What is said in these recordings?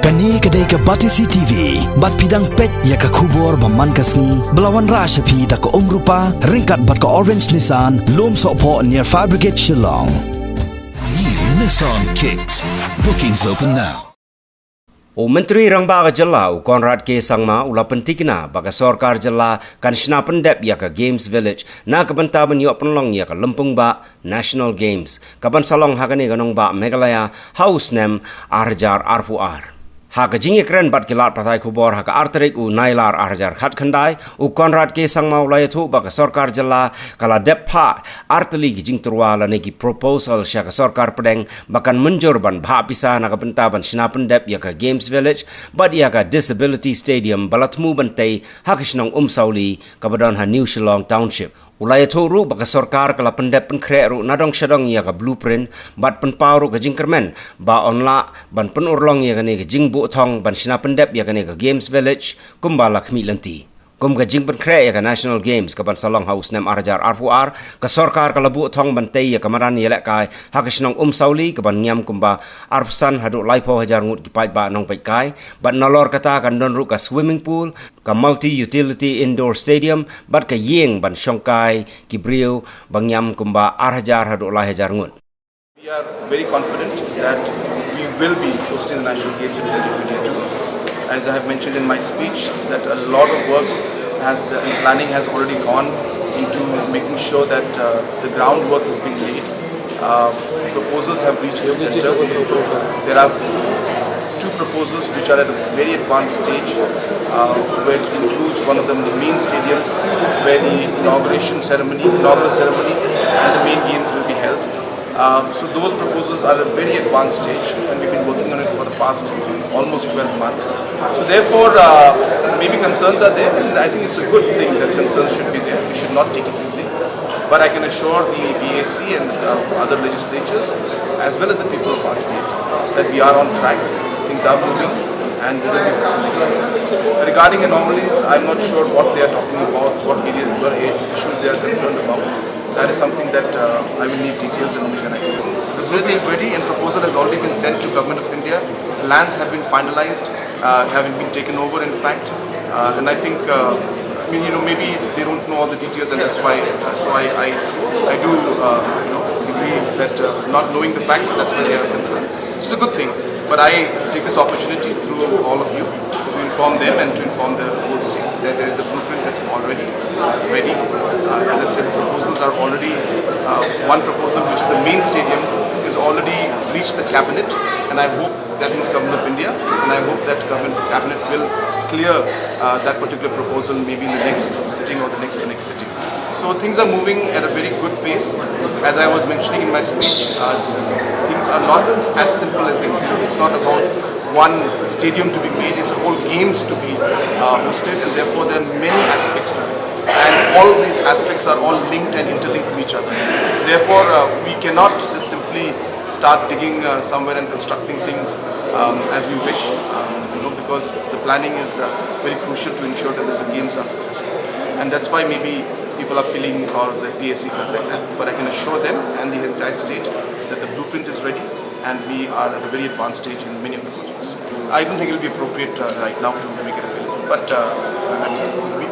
Kani kadai ka Batisi TV, bat pidang pet ya ka kubor baman kasni, belawan rasha pi da ka rupa, ringkat bat ka orange Nissan, lom sopo near Fabricate Shillong. New Nissan Kicks. Bookings open now. Myntri Rangbah Jalla Konrad ke sangma ula Pynthikna baka sorkar Jalla kan Shna Pyndep ya ka Games Village na kabanta ban yo penlong ya ka Lempung ba National Games kaban salong hagane ganong ba Meghalaya House nem arjar arpuar. Haka jingi keren bat kilat patai kubor haka arterik u nailar arjar khat khandai u Konrad ke sangma ulaya tu baka sorkar Jalla kala depha arteli ki jing turwala neki proposal sya ka sorkar pedeng bakan menjur ban bha pisa na ka benta ban Shna Pyndep ya ka Games Village bat ya ka Disability Stadium balatmu bantai haka shnong sauli ka badan ha New Shillong Township. Ulaya toru baka sorkar kala Pyndep penkreru nadong syadong ya ka blueprint bat penparu ka jingkermen ba onla ban penurlong ya ka ne ka jingbu thong ban Shna Pyndep ya ka ne ka Games Village kumbala khmi lanti. Kum ka jing penkre ya ka National Games ka ban salong house nem arjar arpuar ka sorkar kala bu thong bantai ya ka maran yelek kai haka shnong sauli ka ban nyam kumba arpsan hadu laipo hajar ngut kipai ba nong pai kai bat nalor kata kan don ru ka swimming pool ka multi utility indoor stadium bat ka yeng ban shongkai kibriu bang nyam kumba arhajar hadu lai hajar ngut. We are very confident that we will be hosting the National Games in 2022. As I have mentioned in my speech, that a lot of work and planning has already gone into making sure that the groundwork is being laid. Proposals have reached the center. There are two proposals which are at a very advanced stage, which includes one of the main stadiums where the inaugural ceremony and the main games will be held. So those proposals are at a very advanced stage and we've been working on it for the past almost 12 months. So therefore, maybe concerns are there and I think it's a good thing that concerns should be there. We should not take it easy. But I can assure the BAC and other legislatures as well as the people of our state that we are on track. Things are moving and we will be hosting the games. Regarding anomalies, I'm not sure what they are talking about, what issues they are concerned about. That is something that I will need details and only then I can. The bill is ready and proposal has already been sent to Government of India. Lands have been finalized, having been taken over in fact. And I think, maybe they don't know all the details and that's why I do agree that not knowing the facts, that's why they are concerned. It's a good thing. But I take this opportunity through all of you to inform them and to inform the whole state that there is a blueprint that's already ready. As I said, proposals are already, one proposal which is the main stadium is already reached the cabinet and I hope that means Government of India and I hope that cabinet will clear that particular proposal maybe in the next sitting or the next sitting. So things are moving at a very good pace. As I was mentioning in my speech, things are not as simple as they seem. It's not about one stadium to be made, it's whole games to be hosted and therefore there are many aspects to it. And all these aspects are all linked and interlinked to each other. Therefore, we cannot just simply start digging somewhere and constructing things as we wish, because the planning is very crucial to ensure that the games are successful. And that's why maybe people are feeling or the PSC felt like that. But I can assure them and the entire state that the blueprint is ready and we are at a very advanced stage in many of the projects. I don't think it will be appropriate right now to make it available. But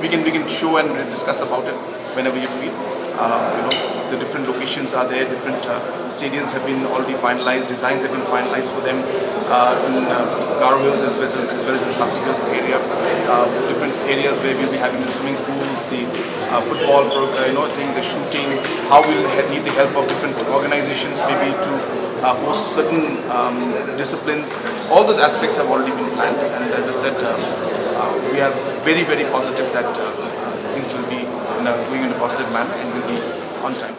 we can show and discuss about it whenever you feel. The different locations are there, different stadiums have been already finalized, designs have been finalized for them in Garo Hills as well as in Classic Hills area. Different areas where we'll be having the swimming pools, the football, the shooting, how we'll need the help of different organizations maybe to host certain disciplines. All those aspects have already been planned and as I said, we are very, very positive that things will be going in a positive manner and will be on time.